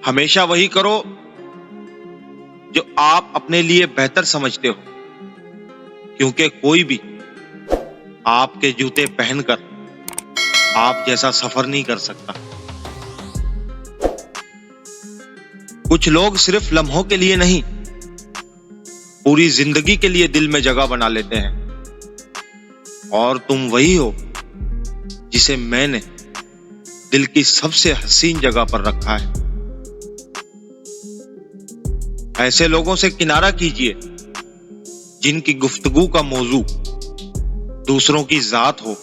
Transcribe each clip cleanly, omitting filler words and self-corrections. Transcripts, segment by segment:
ہمیشہ وہی کرو جو آپ اپنے لیے بہتر سمجھتے ہو، کیونکہ کوئی بھی آپ کے جوتے پہن کر آپ جیسا سفر نہیں کر سکتا۔ کچھ لوگ صرف لمحوں کے لیے نہیں، پوری زندگی کے لیے دل میں جگہ بنا لیتے ہیں، اور تم وہی ہو جسے میں نے دل کی سب سے حسین جگہ پر رکھا ہے۔ ایسے لوگوں سے کنارہ کیجیے جن کی گفتگو کا موضوع دوسروں کی ذات ہو،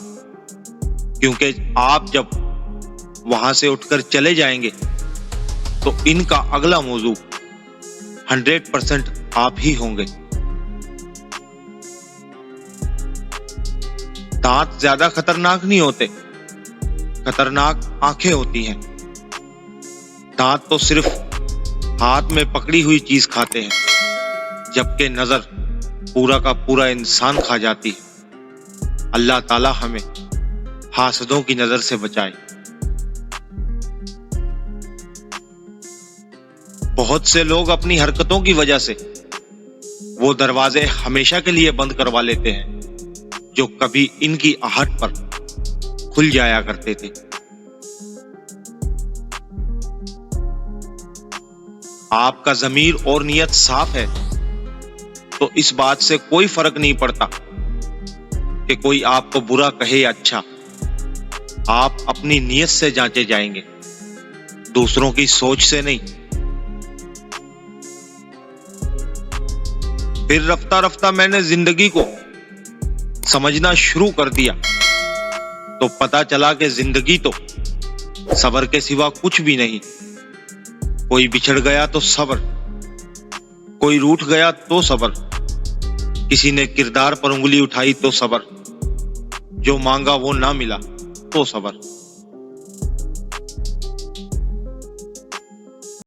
کیونکہ آپ جب وہاں سے اٹھ کر چلے جائیں گے تو ان کا اگلا موضوع 100% آپ ہی ہوں گے۔ دانت زیادہ خطرناک نہیں ہوتے، خطرناک آنکھیں ہوتی ہیں۔ دانت تو صرف ہاتھ میں پکڑی ہوئی چیز کھاتے ہیں، جبکہ نظر پورا کا پورا انسان کھا جاتی ہے۔ اللہ تعالی ہمیں حاسدوں کی نظر سے بچائے۔ بہت سے لوگ اپنی حرکتوں کی وجہ سے وہ دروازے ہمیشہ کے لیے بند کروا لیتے ہیں جو کبھی ان کی آہٹ پر کھل جایا کرتے تھے۔ آپ کا ضمیر اور نیت صاف ہے تو اس بات سے کوئی فرق نہیں پڑتا کہ کوئی آپ کو برا کہے یا اچھا۔ آپ اپنی نیت سے جانچے جائیں گے، دوسروں کی سوچ سے نہیں۔ پھر رفتہ رفتہ میں نے زندگی کو سمجھنا شروع کر دیا تو پتا چلا کہ زندگی تو صبر کے سوا کچھ بھی نہیں۔ کوئی بچھڑ گیا تو صبر، کوئی روٹھ گیا تو صبر، کسی نے کردار پر انگلی اٹھائی تو صبر، جو مانگا وہ نہ ملا تو صبر۔